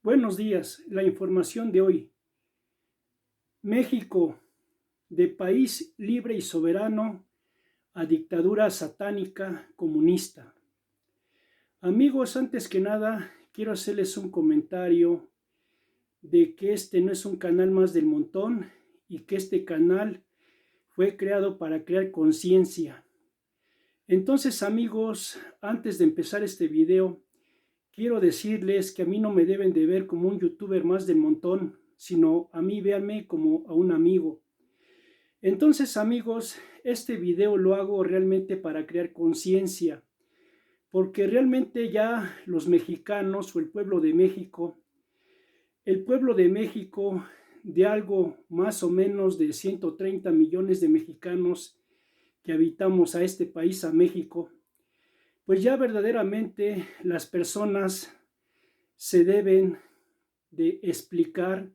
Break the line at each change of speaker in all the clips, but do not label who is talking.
Buenos días, la información de hoy. México, de país libre y soberano a dictadura satánica comunista. Amigos, antes que nada, quiero hacerles un comentario de que este no es un canal más del montón y que este canal fue creado para crear conciencia. Entonces, amigos, antes de empezar este video, quiero decirles que a mí no me deben de ver como un youtuber más del montón, sino a mí véanme como a un amigo. Entonces, amigos, este video lo hago realmente para crear conciencia, porque realmente ya los mexicanos o el pueblo de México, de algo más o menos de 130 millones de mexicanos que habitamos a este país, a México, pues ya verdaderamente las personas se deben de explicar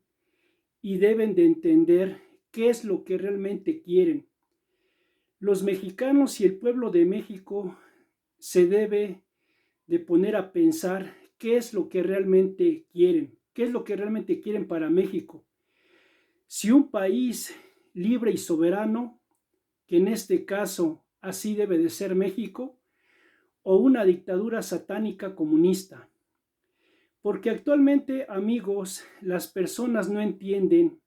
y deben de entender qué es lo que realmente quieren. Los mexicanos y el pueblo de México se debe de poner a pensar qué es lo que realmente quieren, qué es lo que realmente quieren para México. Si un país libre y soberano, que en este caso así debe de ser México, o una dictadura satánica comunista. Porque actualmente, amigos, las personas no entienden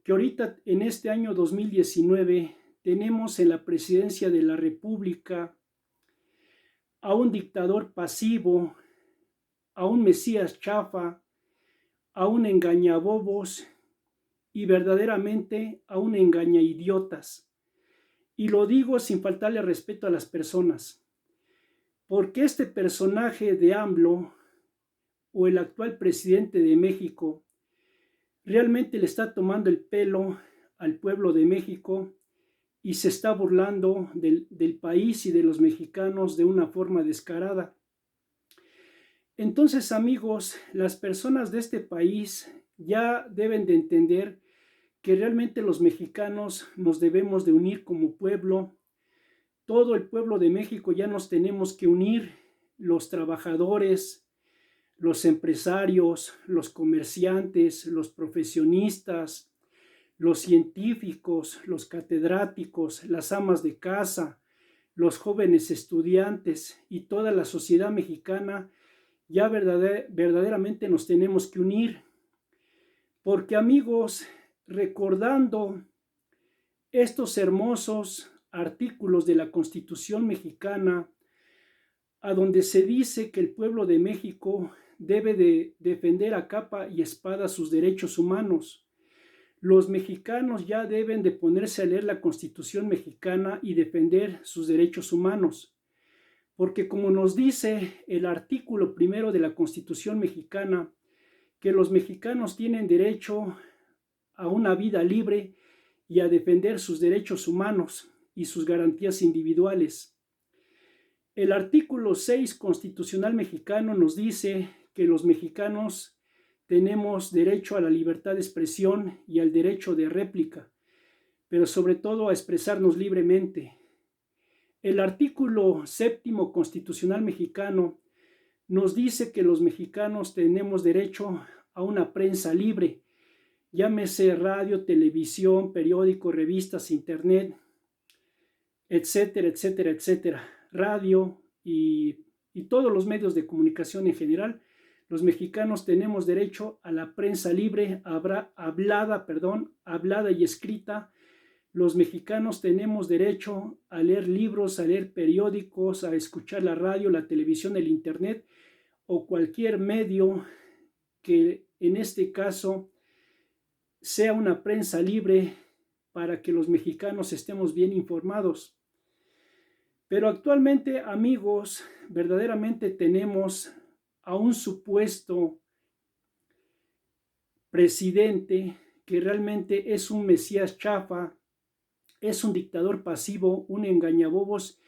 que ahorita en este año 2019 tenemos en la presidencia de la República a un dictador pasivo, a un Mesías chafa, a un engañabobos y verdaderamente a un engañaidiotas. Y lo digo sin faltarle respeto a las personas, porque este personaje de AMLO o el actual presidente de México realmente le está tomando el pelo al pueblo de México y se está burlando del país y de los mexicanos de una forma descarada. Entonces, amigos, las personas de este país ya deben de entender que realmente los mexicanos nos debemos de unir como pueblo. Todo el pueblo de México ya nos tenemos que unir, los trabajadores, los empresarios, los comerciantes, los profesionistas, los científicos, los catedráticos, las amas de casa, los jóvenes estudiantes y toda la sociedad mexicana, ya verdaderamente nos tenemos que unir. Porque, amigos, recordando estos hermosos artículos de la Constitución mexicana, a donde se dice que el pueblo de México debe de defender a capa y espada sus derechos humanos. Los mexicanos ya deben de ponerse a leer la Constitución mexicana y defender sus derechos humanos, porque como nos dice el artículo 1 de la Constitución mexicana, que los mexicanos tienen derecho a una vida libre y a defender sus derechos humanos y sus garantías individuales. El artículo 6 constitucional mexicano nos dice que los mexicanos tenemos derecho a la libertad de expresión y al derecho de réplica, pero sobre todo a expresarnos libremente. El artículo 7 constitucional mexicano nos dice que los mexicanos tenemos derecho a una prensa libre, llámese radio, televisión, periódico, revistas, internet, etcétera, etcétera, etcétera, radio y todos los medios de comunicación en general. Los mexicanos tenemos derecho a la prensa libre, hablada y escrita. Los mexicanos tenemos derecho a leer libros, a leer periódicos, a escuchar la radio, la televisión, el internet o cualquier medio que en este caso sea una prensa libre para que los mexicanos estemos bien informados. Pero actualmente, amigos, verdaderamente tenemos a un supuesto presidente que realmente es un Mesías chafa, es un dictador pasivo, un engañabobos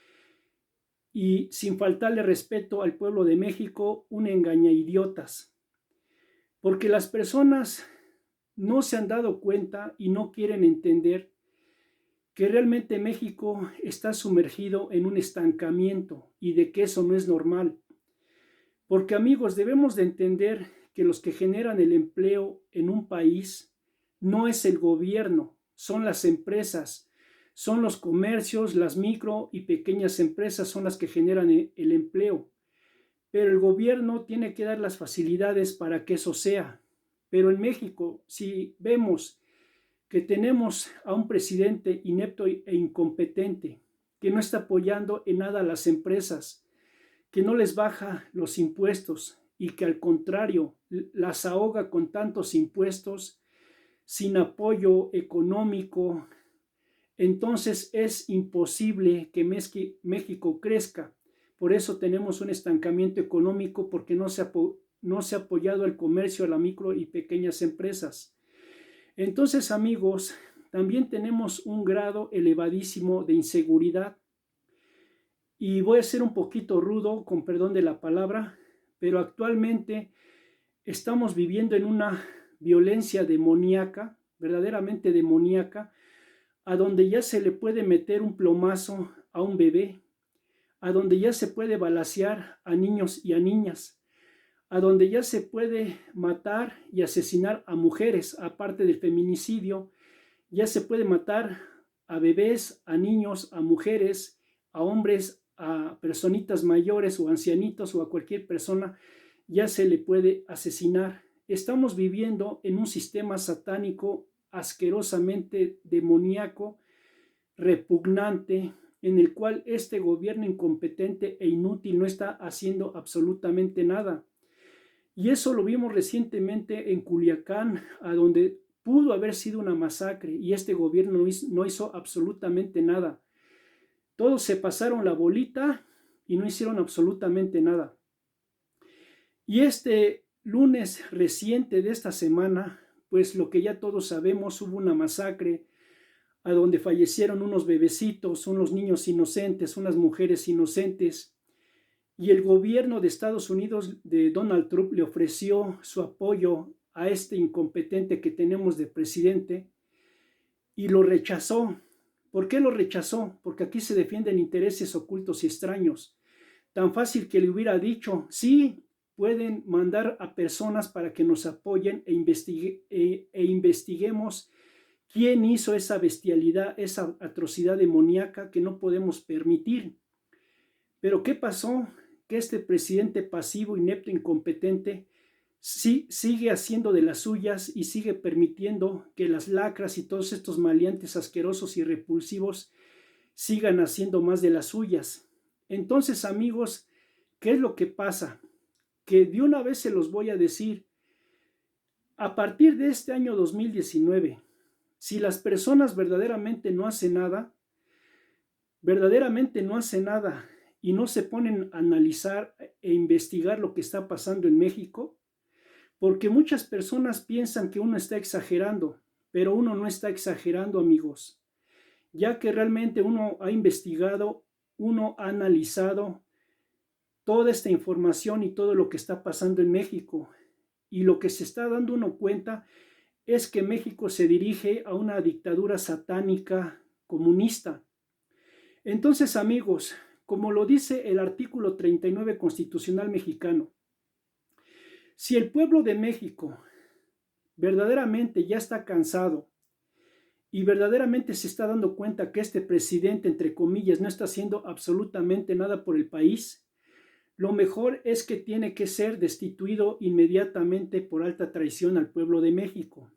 y sin faltarle respeto al pueblo de México, un engañaidiotas. Porque las personas no se han dado cuenta y no quieren entender que realmente México está sumergido en un estancamiento y de que eso no es normal. Porque, amigos, debemos de entender que los que generan el empleo en un país no es el gobierno, son las empresas, son los comercios, las micro y pequeñas empresas son las que generan el empleo. Pero el gobierno tiene que dar las facilidades para que eso sea. Pero en México, si vemos que tenemos a un presidente inepto e incompetente, que no está apoyando en nada a las empresas, que no les baja los impuestos y que al contrario las ahoga con tantos impuestos, sin apoyo económico, entonces es imposible que México crezca. Por eso tenemos un estancamiento económico, porque no se ha apoyado al comercio, a las micro y pequeñas empresas. Entonces, amigos, también tenemos un grado elevadísimo de inseguridad. Y voy a ser un poquito rudo, con perdón de la palabra, pero actualmente estamos viviendo en una violencia demoníaca, verdaderamente demoníaca, a donde ya se le puede meter un plomazo a un bebé, a donde ya se puede balacear a niños y a niñas, a donde ya se puede matar y asesinar a mujeres, aparte del feminicidio, ya se puede matar a bebés, a niños, a mujeres, a hombres, a personitas mayores o ancianitos o a cualquier persona, ya se le puede asesinar. Estamos viviendo en un sistema satánico asquerosamente demoníaco, repugnante, en el cual este gobierno incompetente e inútil no está haciendo absolutamente nada. Y eso lo vimos recientemente en Culiacán, a donde pudo haber sido una masacre y este gobierno no hizo absolutamente nada. Todos se pasaron la bolita y no hicieron absolutamente nada. Y este lunes reciente de esta semana, pues lo que ya todos sabemos, hubo una masacre a donde fallecieron unos bebecitos, unos niños inocentes, unas mujeres inocentes, y el gobierno de Estados Unidos de Donald Trump le ofreció su apoyo a este incompetente que tenemos de presidente y lo rechazó. ¿Por qué lo rechazó? Porque aquí se defienden intereses ocultos y extraños. Tan fácil que le hubiera dicho, sí, pueden mandar a personas para que nos apoyen e investiguemos quién hizo esa bestialidad, esa atrocidad demoníaca que no podemos permitir. Pero ¿qué pasó? Que este presidente pasivo, inepto, incompetente, sí, sigue haciendo de las suyas y sigue permitiendo que las lacras y todos estos maleantes asquerosos y repulsivos sigan haciendo más de las suyas. Entonces, amigos, ¿qué es lo que pasa? Que de una vez se los voy a decir, a partir de este año 2019, si las personas verdaderamente no hacen nada y no se ponen a analizar e investigar lo que está pasando en México, porque muchas personas piensan que uno está exagerando, pero uno no está exagerando, amigos, ya que realmente uno ha investigado, uno ha analizado toda esta información y todo lo que está pasando en México, y lo que se está dando uno cuenta es que México se dirige a una dictadura satánica comunista. Entonces, amigos, como lo dice el artículo 39 constitucional mexicano, si el pueblo de México verdaderamente ya está cansado y verdaderamente se está dando cuenta que este presidente, entre comillas, no está haciendo absolutamente nada por el país, lo mejor es que tiene que ser destituido inmediatamente por alta traición al pueblo de México.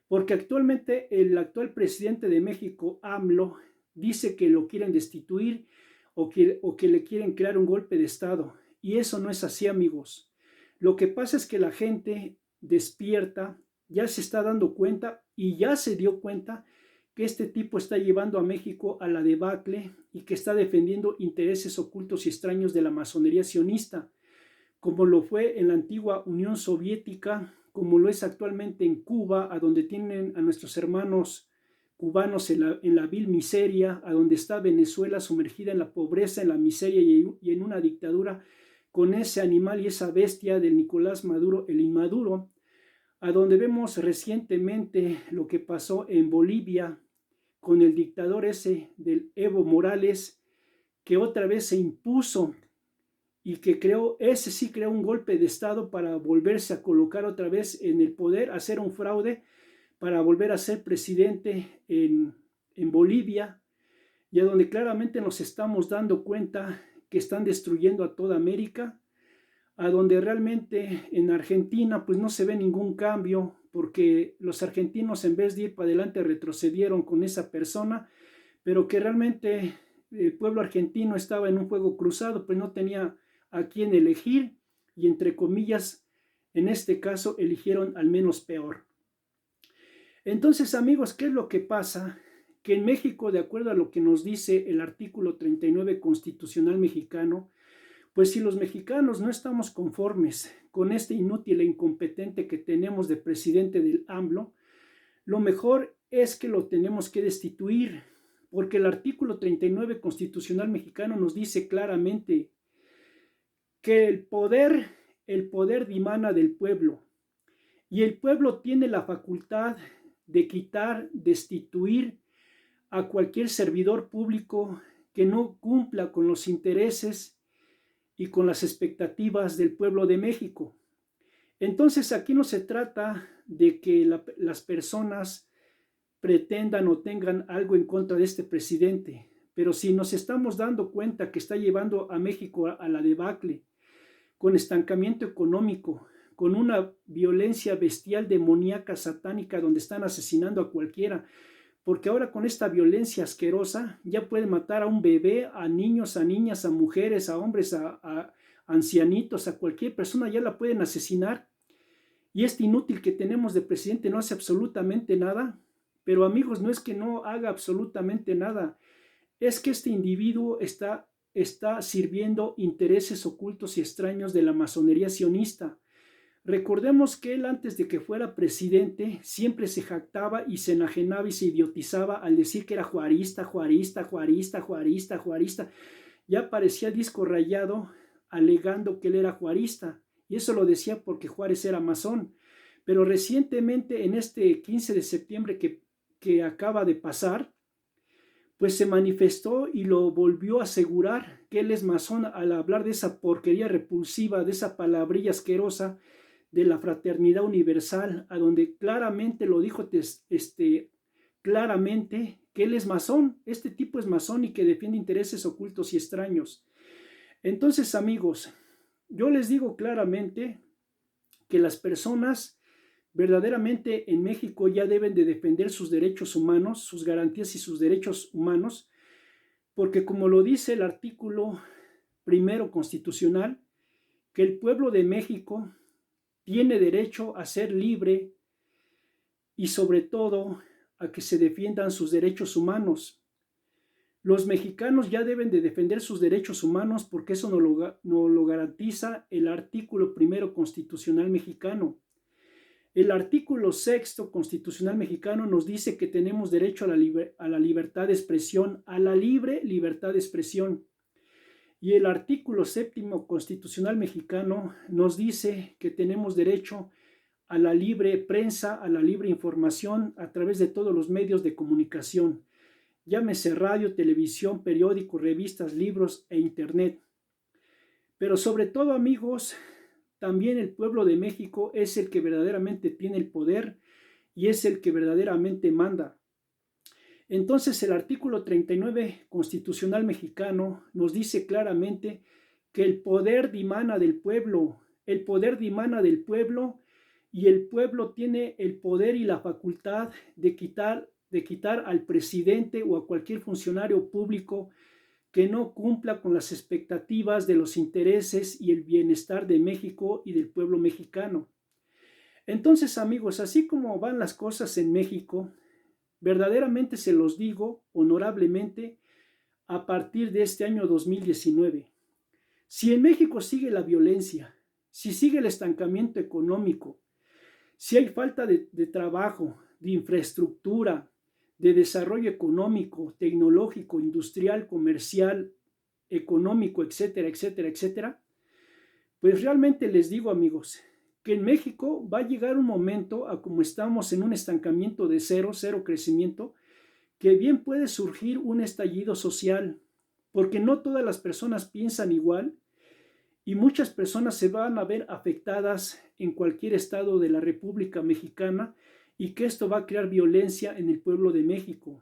Porque actualmente el actual presidente de México, AMLO, dice que lo quieren destituir o que le quieren crear un golpe de Estado. Y eso no es así, amigos. Lo que pasa es que la gente despierta, ya se está dando cuenta y ya se dio cuenta que este tipo está llevando a México a la debacle y que está defendiendo intereses ocultos y extraños de la masonería sionista, como lo fue en la antigua Unión Soviética, como lo es actualmente en Cuba, a donde tienen a nuestros hermanos cubanos en la vil miseria, a donde está Venezuela sumergida en la pobreza, en la miseria y en una dictadura con ese animal y esa bestia del Nicolás Maduro, el inmaduro, a donde vemos recientemente lo que pasó en Bolivia con el dictador ese del Evo Morales, que otra vez se impuso y que ese sí creó un golpe de Estado para volverse a colocar otra vez en el poder, hacer un fraude para volver a ser presidente en Bolivia, y a donde claramente nos estamos dando cuenta que están destruyendo a toda América, a donde realmente en Argentina pues no se ve ningún cambio, porque los argentinos en vez de ir para adelante retrocedieron con esa persona, pero que realmente el pueblo argentino estaba en un juego cruzado, pues no tenía a quién elegir y entre comillas, en este caso eligieron al menos peor. Entonces, amigos, ¿qué es lo que pasa? Que en México, de acuerdo a lo que nos dice el artículo 39 constitucional mexicano, pues si los mexicanos no estamos conformes con este inútil e incompetente que tenemos de presidente del AMLO, lo mejor es que lo tenemos que destituir, porque el artículo 39 constitucional mexicano nos dice claramente que el poder dimana del pueblo, y el pueblo tiene la facultad de quitar, destituir a cualquier servidor público que no cumpla con los intereses y con las expectativas del pueblo de México. Entonces aquí no se trata de que las personas pretendan o tengan algo en contra de este presidente, pero si nos estamos dando cuenta que está llevando a México a la debacle, con estancamiento económico, con una violencia bestial, demoníaca, satánica, donde están asesinando a cualquiera, porque ahora con esta violencia asquerosa ya pueden matar a un bebé, a niños, a niñas, a mujeres, a hombres, a ancianitos, a cualquier persona ya la pueden asesinar, y este inútil que tenemos de presidente no hace absolutamente nada. Pero amigos, no es que no haga absolutamente nada, es que este individuo está sirviendo intereses ocultos y extraños de la masonería sionista. Recordemos que él, antes de que fuera presidente, siempre se jactaba y se enajenaba y se idiotizaba al decir que era juarista, juarista, juarista, juarista, juarista. Ya parecía disco rayado alegando que él era juarista, y eso lo decía porque Juárez era masón. Pero recientemente, en este 15 de septiembre que acaba de pasar, pues se manifestó y lo volvió a asegurar que él es masón al hablar de esa porquería repulsiva, de esa palabrilla asquerosa de la fraternidad universal, a donde claramente lo dijo claramente que él es masón, este tipo es masón y que defiende intereses ocultos y extraños. Entonces, amigos, yo les digo claramente que las personas verdaderamente en México ya deben de defender sus derechos humanos, sus garantías y sus derechos humanos, porque como lo dice el artículo primero constitucional, que el pueblo de México tiene derecho a ser libre y sobre todo a que se defiendan sus derechos humanos. Los mexicanos ya deben de defender sus derechos humanos porque eso no lo garantiza el artículo primero constitucional mexicano. El artículo sexto constitucional mexicano nos dice que tenemos derecho a la libertad de expresión, a la libre libertad de expresión. Y el artículo séptimo constitucional mexicano nos dice que tenemos derecho a la libre prensa, a la libre información a través de todos los medios de comunicación, llámese radio, televisión, periódicos, revistas, libros e internet. Pero sobre todo, amigos, también el pueblo de México es el que verdaderamente tiene el poder y es el que verdaderamente manda. Entonces el artículo 39 constitucional mexicano nos dice claramente que el poder dimana del pueblo, el poder dimana del pueblo, y el pueblo tiene el poder y la facultad de quitar al presidente o a cualquier funcionario público que no cumpla con las expectativas de los intereses y el bienestar de México y del pueblo mexicano. Entonces, amigos, así como van las cosas en México, verdaderamente se los digo honorablemente, a partir de este año 2019, si en México sigue la violencia, si sigue el estancamiento económico, si hay falta de trabajo, de infraestructura, de desarrollo económico, tecnológico, industrial, comercial, económico, etcétera, etcétera, etcétera, pues realmente les digo, amigos, que en México va a llegar un momento, a como estamos en un estancamiento de cero crecimiento, que bien puede surgir un estallido social, porque no todas las personas piensan igual y muchas personas se van a ver afectadas en cualquier estado de la República Mexicana y que esto va a crear violencia en el pueblo de México.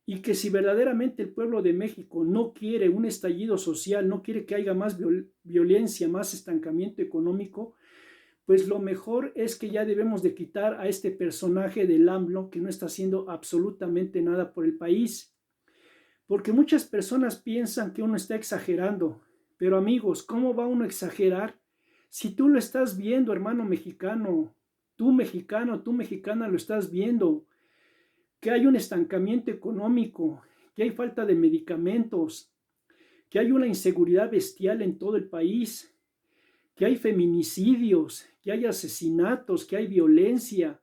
Y que si verdaderamente el pueblo de México no quiere un estallido social, no quiere que haya más violencia, más estancamiento económico, pues lo mejor es que ya debemos de quitar a este personaje del AMLO que no está haciendo absolutamente nada por el país. Porque muchas personas piensan que uno está exagerando, pero amigos, ¿cómo va uno a exagerar si tú lo estás viendo, hermano mexicano? Tú mexicano, tú mexicana lo estás viendo, que hay un estancamiento económico, que hay falta de medicamentos, que hay una inseguridad bestial en todo el país, que hay feminicidios, que hay asesinatos, que hay violencia,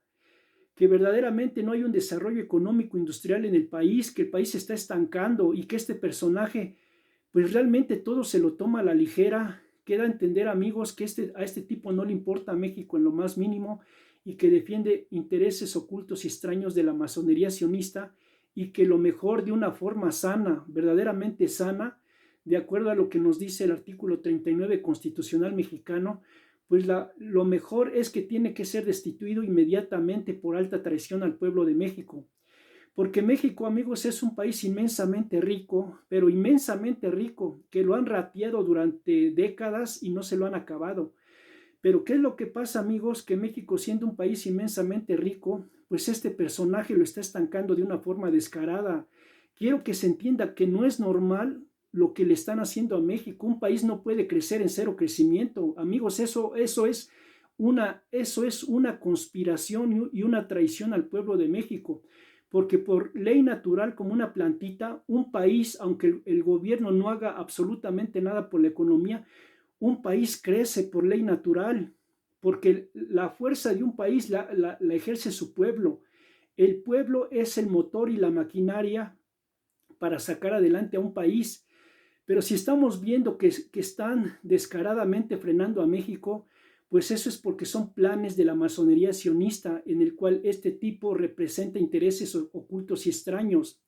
que verdaderamente no hay un desarrollo económico industrial en el país, que el país se está estancando y que este personaje, pues realmente todo se lo toma a la ligera. Queda a entender, amigos, que a este tipo no le importa a México en lo más mínimo y que defiende intereses ocultos y extraños de la masonería sionista y que lo mejor de una forma sana, verdaderamente sana, de acuerdo a lo que nos dice el artículo 39 constitucional mexicano, pues lo mejor es que tiene que ser destituido inmediatamente por alta traición al pueblo de México. Porque México, amigos, es un país inmensamente rico, pero inmensamente rico, que lo han rateado durante décadas y no se lo han acabado. Pero ¿qué es lo que pasa, amigos? Que México, siendo un país inmensamente rico, pues este personaje lo está estancando de una forma descarada. Quiero que se entienda que no es normal lo que le están haciendo a México. Un país no puede crecer en cero crecimiento. Amigos, eso es una conspiración y una traición al pueblo de México. Porque por ley natural, como una plantita, un país, aunque el gobierno no haga absolutamente nada por la economía, un país crece por ley natural, porque la fuerza de un país la ejerce su pueblo. El pueblo es el motor y la maquinaria para sacar adelante a un país. Pero si estamos viendo que están descaradamente frenando a México, pues eso es porque son planes de la masonería sionista en el cual este tipo representa intereses ocultos y extraños.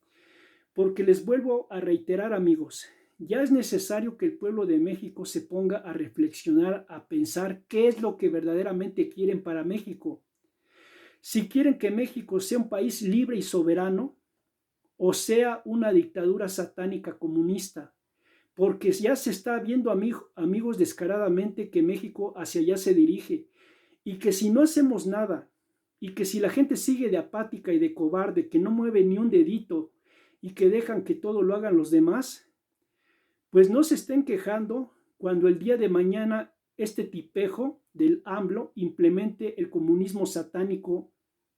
Porque les vuelvo a reiterar, amigos, ya es necesario que el pueblo de México se ponga a reflexionar, a pensar qué es lo que verdaderamente quieren para México. Si quieren que México sea un país libre y soberano, o sea una dictadura satánica comunista, porque ya se está viendo, amigos, descaradamente que México hacia allá se dirige, y que si no hacemos nada, y que si la gente sigue de apática y de cobarde, que no mueve ni un dedito, y que dejan que todo lo hagan los demás, pues no se estén quejando cuando el día de mañana este tipejo del AMLO implemente el comunismo satánico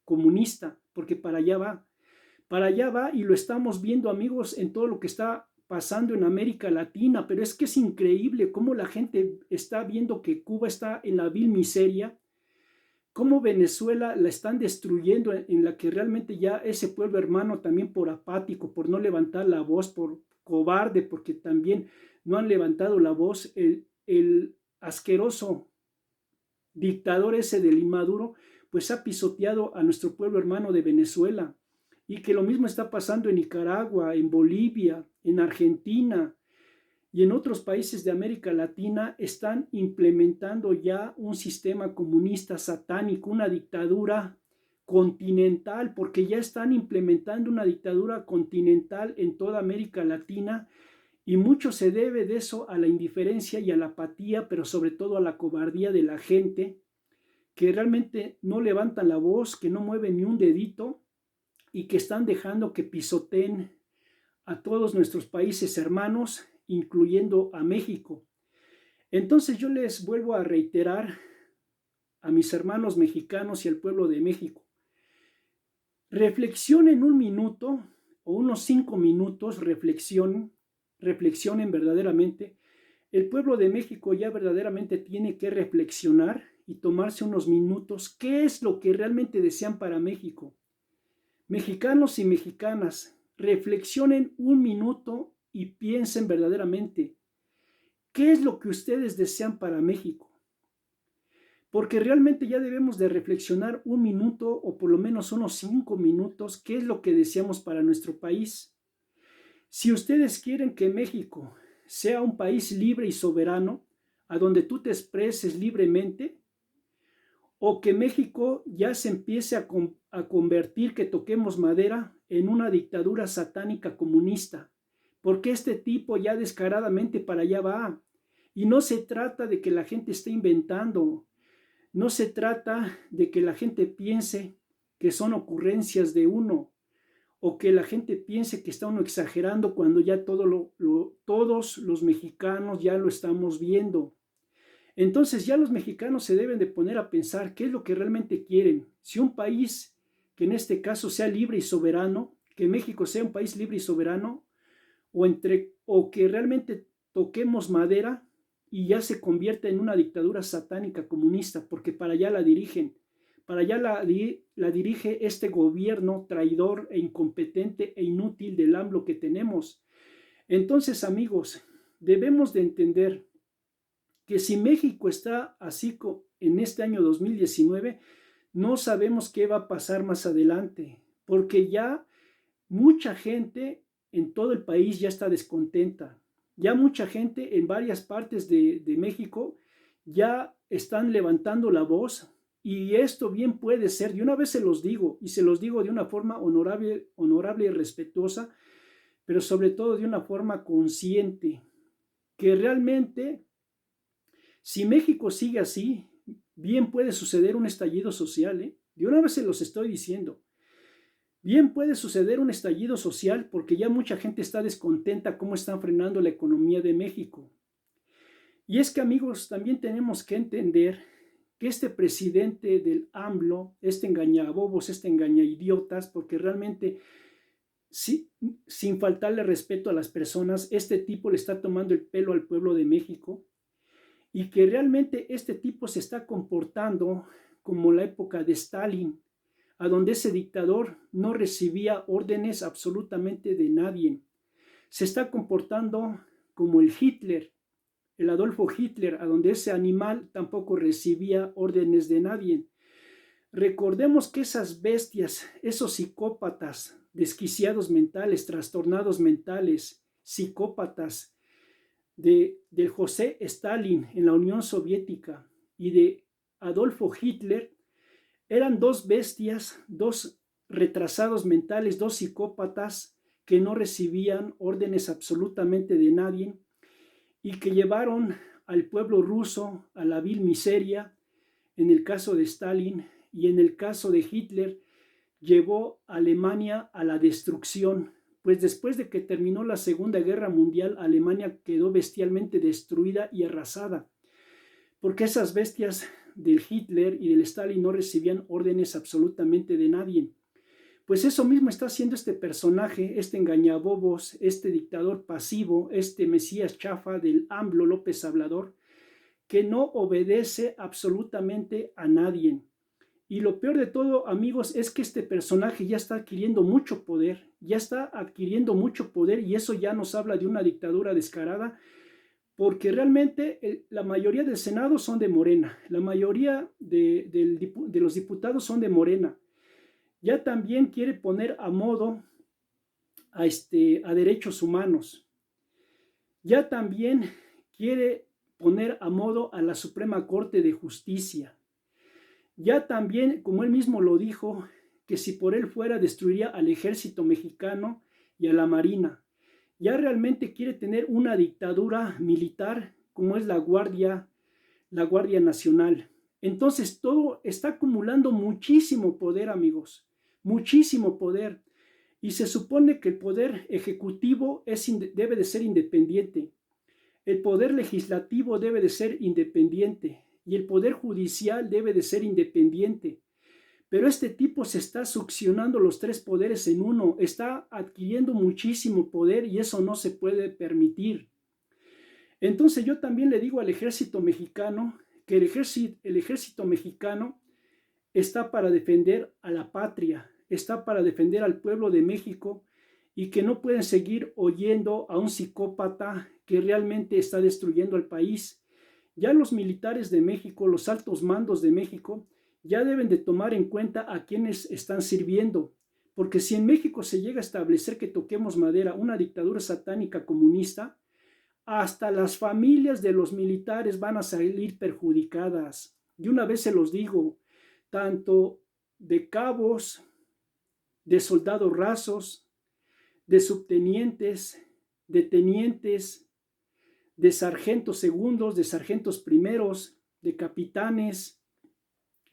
comunista, porque para allá va y lo estamos viendo, amigos, en todo lo que está pasando en América Latina, pero es que es increíble cómo la gente está viendo que Cuba está en la vil miseria, cómo Venezuela la están destruyendo, en la que realmente ya ese pueblo hermano también por apático, por no levantar la voz, por cobarde, porque también no han levantado la voz, el asqueroso dictador ese del Inmaduro, pues ha pisoteado a nuestro pueblo hermano de Venezuela, y que lo mismo está pasando en Nicaragua, en Bolivia, en Argentina, y en otros países de América Latina están implementando ya un sistema comunista satánico, una dictadura continental, porque ya están implementando una dictadura continental en toda América Latina, y mucho se debe de eso a la indiferencia y a la apatía, pero sobre todo a la cobardía de la gente, que realmente no levantan la voz, que no mueven ni un dedito y que están dejando que pisoteen a todos nuestros países hermanos, incluyendo a México. Entonces yo les vuelvo a reiterar a mis hermanos mexicanos y al pueblo de México, reflexionen un minuto o unos 5 minutos, reflexionen verdaderamente. El pueblo de México ya verdaderamente tiene que reflexionar y tomarse unos minutos. ¿Qué es lo que realmente desean para México? Mexicanos y mexicanas, reflexionen un minuto y piensen verdaderamente, ¿qué es lo que ustedes desean para México? Porque realmente ya debemos de reflexionar un minuto o por lo menos unos 5 minutos, ¿qué es lo que deseamos para nuestro país? Si ustedes quieren que México sea un país libre y soberano, a donde tú te expreses libremente, o que México ya se empiece a convertir, que toquemos madera, en una dictadura satánica comunista, porque este tipo ya descaradamente para allá va. Y no se trata de que la gente esté inventando, no se trata de que la gente piense que son ocurrencias de uno, o que la gente piense que está uno exagerando cuando ya todos los mexicanos ya lo estamos viendo. Entonces ya los mexicanos se deben de poner a pensar qué es lo que realmente quieren. Si un país que en este caso sea libre y soberano, que México sea un país libre y soberano, o que realmente toquemos madera y ya se convierta en una dictadura satánica comunista, porque para allá la dirigen, para allá la dirige este gobierno traidor e incompetente e inútil del AMLO que tenemos. Entonces, amigos, debemos de entender que si México está así en este año 2019, no sabemos qué va a pasar más adelante, porque ya mucha gente en todo el país ya está descontenta. Ya mucha gente en varias partes de México ya están levantando la voz, y esto bien puede ser, de una vez se los digo, y se los digo de una forma honorable y respetuosa, pero sobre todo de una forma consciente, que realmente si México sigue así, bien puede suceder un estallido social, ¿eh? De una vez se los estoy diciendo. Bien puede suceder un estallido social porque ya mucha gente está descontenta cómo están frenando la economía de México. Y es que, amigos, también tenemos que entender que este presidente del AMLO, este engañabobos, este engañaidiotas, porque realmente, sin faltarle respeto a las personas, este tipo le está tomando el pelo al pueblo de México, y que realmente este tipo se está comportando como la época de Stalin, a donde ese dictador no recibía órdenes absolutamente de nadie. Se está comportando como el Adolfo Hitler, a donde ese animal tampoco recibía órdenes de nadie. Recordemos que esas bestias, esos psicópatas, desquiciados mentales, trastornados mentales, psicópatas, de José Stalin en la Unión Soviética y de Adolfo Hitler, eran dos bestias, dos retrasados mentales, dos psicópatas que no recibían órdenes absolutamente de nadie, y que llevaron al pueblo ruso a la vil miseria. En el caso de Stalin, y en el caso de Hitler, llevó a Alemania a la destrucción, pues después de que terminó la Segunda Guerra Mundial, Alemania quedó bestialmente destruida y arrasada, porque esas bestias del Hitler y del Stalin no recibían órdenes absolutamente de nadie. Pues eso mismo está haciendo este personaje, este engañabobos, este dictador pasivo, este mesías chafa del AMLO López Obrador, que no obedece absolutamente a nadie. Y lo peor de todo, amigos, es que este personaje ya está adquiriendo mucho poder, y eso ya nos habla de una dictadura descarada, porque realmente la mayoría del Senado son de Morena, la mayoría de los diputados son de Morena. Ya también quiere poner a modo a derechos humanos. Ya también quiere poner a modo a la Suprema Corte de Justicia. Ya también, como él mismo lo dijo, que si por él fuera destruiría al ejército mexicano y a la marina. Ya realmente quiere tener una dictadura militar como es la Guardia Nacional. Entonces todo está acumulando muchísimo poder, amigos, muchísimo poder. Y se supone que el poder ejecutivo debe de ser independiente, el poder legislativo debe de ser independiente y el poder judicial debe de ser independiente. Pero este tipo se está succionando los tres poderes en uno, está adquiriendo muchísimo poder, y eso no se puede permitir. Entonces yo también le digo al ejército mexicano que el ejército mexicano está para defender a la patria, está para defender al pueblo de México, y que no pueden seguir oyendo a un psicópata que realmente está destruyendo al país. Ya los militares de México, los altos mandos de México, ya deben de tomar en cuenta a quienes están sirviendo, porque si en México se llega a establecer, que toquemos madera, una dictadura satánica comunista, hasta las familias de los militares van a salir perjudicadas. Y una vez se los digo, tanto de cabos, de soldados rasos, de subtenientes, de tenientes, de sargentos segundos, de sargentos primeros, de capitanes,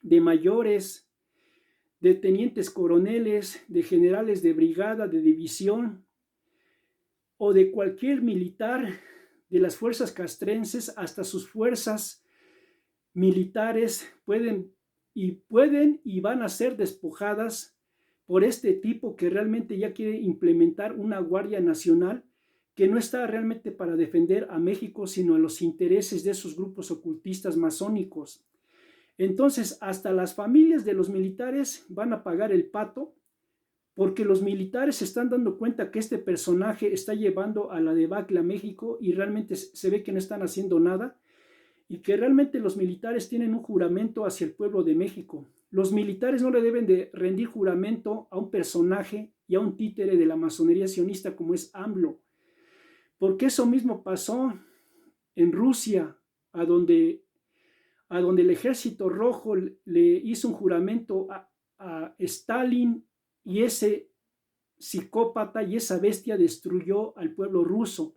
de mayores, de tenientes coroneles, de generales de brigada, de división, o de cualquier militar de las fuerzas castrenses, hasta sus fuerzas militares pueden y van a ser despojadas por este tipo que realmente ya quiere implementar una Guardia Nacional que no está realmente para defender a México, sino a los intereses de esos grupos ocultistas masónicos. Entonces, hasta las familias de los militares van a pagar el pato, porque los militares se están dando cuenta que este personaje está llevando a la debacle a México y realmente se ve que no están haciendo nada y que realmente los militares tienen un juramento hacia el pueblo de México. Los militares no le deben de rendir juramento a un personaje y a un títere de la masonería sionista como es AMLO, porque eso mismo pasó en Rusia, a donde el ejército rojo le hizo un juramento a Stalin, y ese psicópata y esa bestia destruyó al pueblo ruso,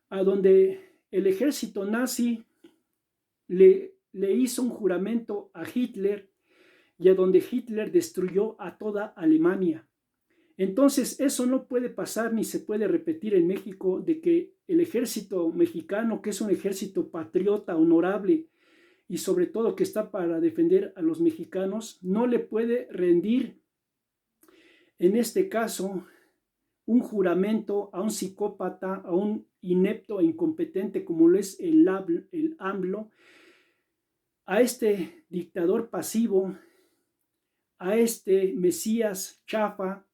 a donde el ejército nazi le hizo un juramento a Hitler y a donde Hitler destruyó a toda Alemania. Entonces eso no puede pasar ni se puede repetir en México, de que el ejército mexicano, que es un ejército patriota, honorable y sobre todo que está para defender a los mexicanos, no le puede rendir, en este caso, un juramento a un psicópata, a un inepto e incompetente como lo es el AMLO, a este dictador pasivo, a este Mesías chafa,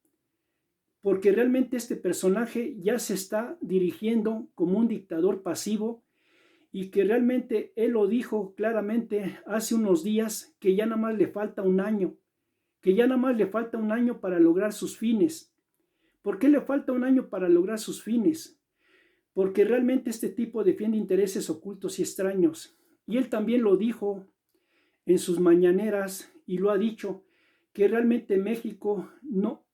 porque realmente este personaje ya se está dirigiendo como un dictador pasivo y que realmente él lo dijo claramente hace unos días, que ya nada más le falta un año, para lograr sus fines. ¿Por qué le falta un año para lograr sus fines? Porque realmente este tipo defiende intereses ocultos y extraños. Y él también lo dijo en sus mañaneras y lo ha dicho, que realmente México no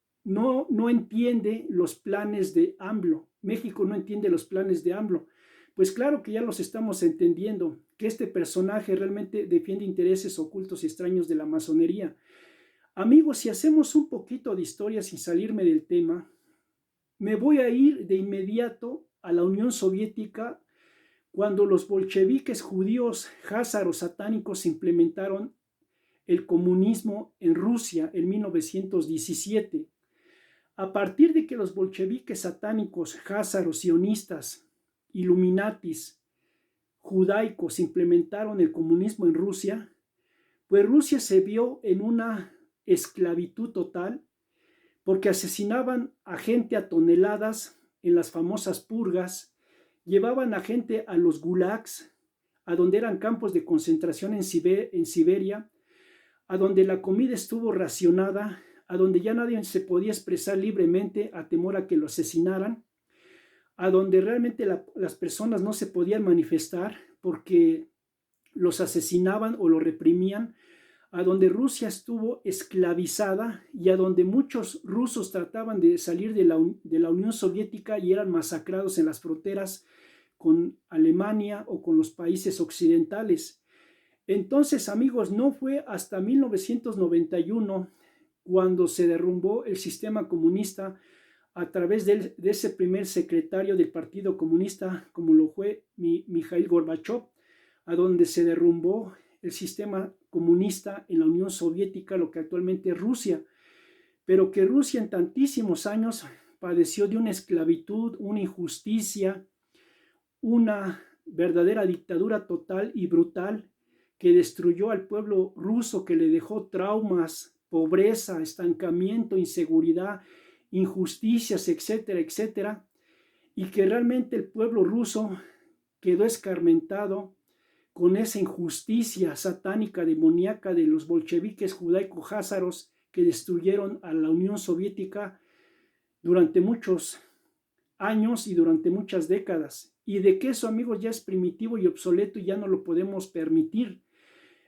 entiende los planes de AMLO. México no entiende los planes de AMLO. Pues claro que ya los estamos entendiendo, que este personaje realmente defiende intereses ocultos y extraños de la masonería. Amigos, si hacemos un poquito de historia sin salirme del tema, me voy a ir de inmediato a la Unión Soviética, cuando los bolcheviques judíos házaros satánicos implementaron el comunismo en Rusia en 1917. A partir de que los bolcheviques satánicos házaros sionistas, Illuminatis, judaicos implementaron el comunismo en Rusia, pues Rusia se vio en una esclavitud total, porque asesinaban a gente a toneladas en las famosas purgas, llevaban a gente a los gulags, a donde eran campos de concentración en Siberia, a donde la comida estuvo racionada, a donde ya nadie se podía expresar libremente a temor a que lo asesinaran, a donde realmente las personas no se podían manifestar porque los asesinaban o los reprimían, a donde Rusia estuvo esclavizada y a donde muchos rusos trataban de salir de la Unión Soviética y eran masacrados en las fronteras con Alemania o con los países occidentales. Entonces, amigos, no fue hasta 1991 cuando se derrumbó el sistema comunista a través de ese primer secretario del Partido Comunista, como lo fue Mikhail Gorbachev, a donde se derrumbó el sistema comunista en la Unión Soviética, lo que actualmente es Rusia, pero que Rusia en tantísimos años padeció de una esclavitud, una injusticia, una verdadera dictadura total y brutal que destruyó al pueblo ruso, que le dejó traumas, pobreza, estancamiento, inseguridad, injusticias, etcétera, etcétera, y que realmente el pueblo ruso quedó escarmentado con esa injusticia satánica, demoníaca de los bolcheviques judaico-házaros que destruyeron a la Unión Soviética durante muchos años y durante muchas décadas. y de que eso, amigos, ya es primitivo y obsoleto y ya no lo podemos permitir.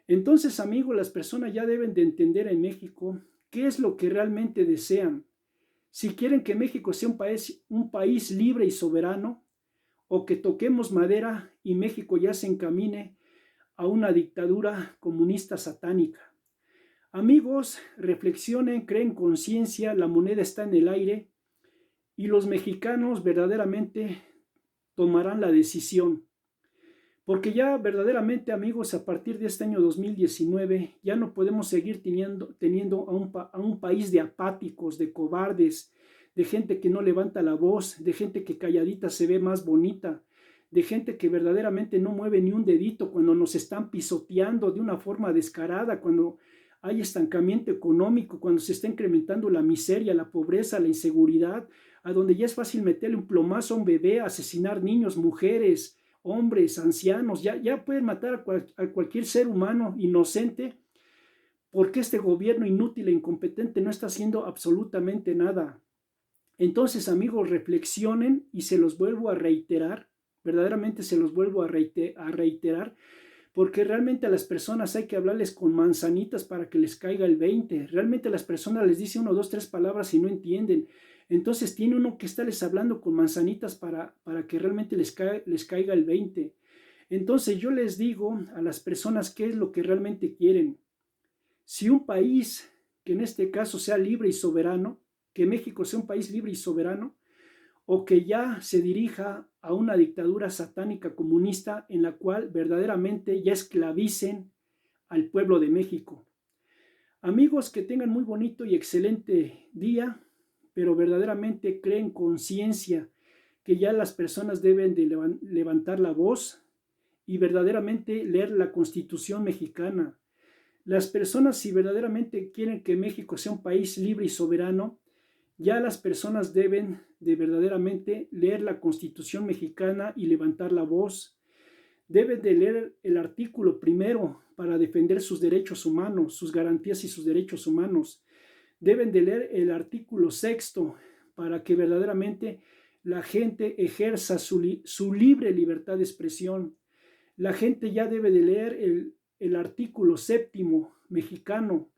Entonces, amigos, las personas ya deben de entender en México qué es lo que realmente desean. Si quieren que México sea un país libre y soberano, o que toquemos madera y México ya se encamine a una dictadura comunista satánica. Amigos, reflexionen, creen conciencia, la moneda está en el aire y los mexicanos verdaderamente tomarán la decisión. Porque ya verdaderamente, amigos, a partir de este año 2019 ya no podemos seguir teniendo a un país de apáticos, de cobardes, de gente que no levanta la voz, de gente que calladita se ve más bonita, de gente que verdaderamente no mueve ni un dedito cuando nos están pisoteando de una forma descarada, cuando hay estancamiento económico, cuando se está incrementando la miseria, la pobreza, la inseguridad, a donde ya es fácil meterle un plomazo a un bebé, asesinar niños, mujeres, hombres, ancianos, ya pueden matar a cualquier ser humano inocente, porque este gobierno inútil e incompetente no está haciendo absolutamente nada. Entonces, amigos, reflexionen y se los vuelvo a reiterar, verdaderamente se los vuelvo a reiterar, porque realmente a las personas hay que hablarles con manzanitas para que les caiga el 20. Realmente a las personas les dice 1, 2, 3 palabras y no entienden. Entonces tiene uno que estarles hablando con manzanitas para que realmente les caiga el 20. Entonces yo les digo a las personas qué es lo que realmente quieren. Si un país, que en este caso sea libre y soberano, que México sea un país libre y soberano, o que ya se dirija a una dictadura satánica comunista en la cual verdaderamente ya esclavicen al pueblo de México. Amigos, que tengan muy bonito y excelente día, pero verdaderamente creen conciencia que ya las personas deben de levantar la voz y verdaderamente leer la Constitución mexicana. Las personas, si verdaderamente quieren que México sea un país libre y soberano, ya las personas deben de verdaderamente leer la Constitución mexicana y levantar la voz. Deben de leer el artículo primero para defender sus derechos humanos, sus garantías y sus derechos humanos. Deben de leer el artículo sexto para que verdaderamente la gente ejerza su libre libertad de expresión. La gente ya debe de leer el artículo séptimo mexicano,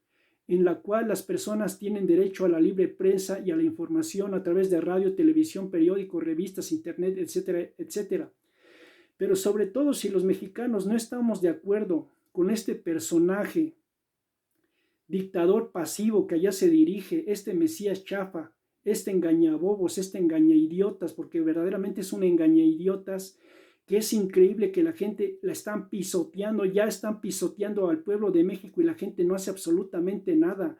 en la cual las personas tienen derecho a la libre prensa y a la información a través de radio, televisión, periódicos, revistas, internet, etcétera, etcétera. Pero sobre todo, si los mexicanos no estamos de acuerdo con este personaje dictador pasivo que allá se dirige, este Mesías chafa, este engañabobos, este engañaidiotas, porque verdaderamente es un engañaidiotas, que es increíble que la gente la están pisoteando, ya están pisoteando al pueblo de México y la gente no hace absolutamente nada.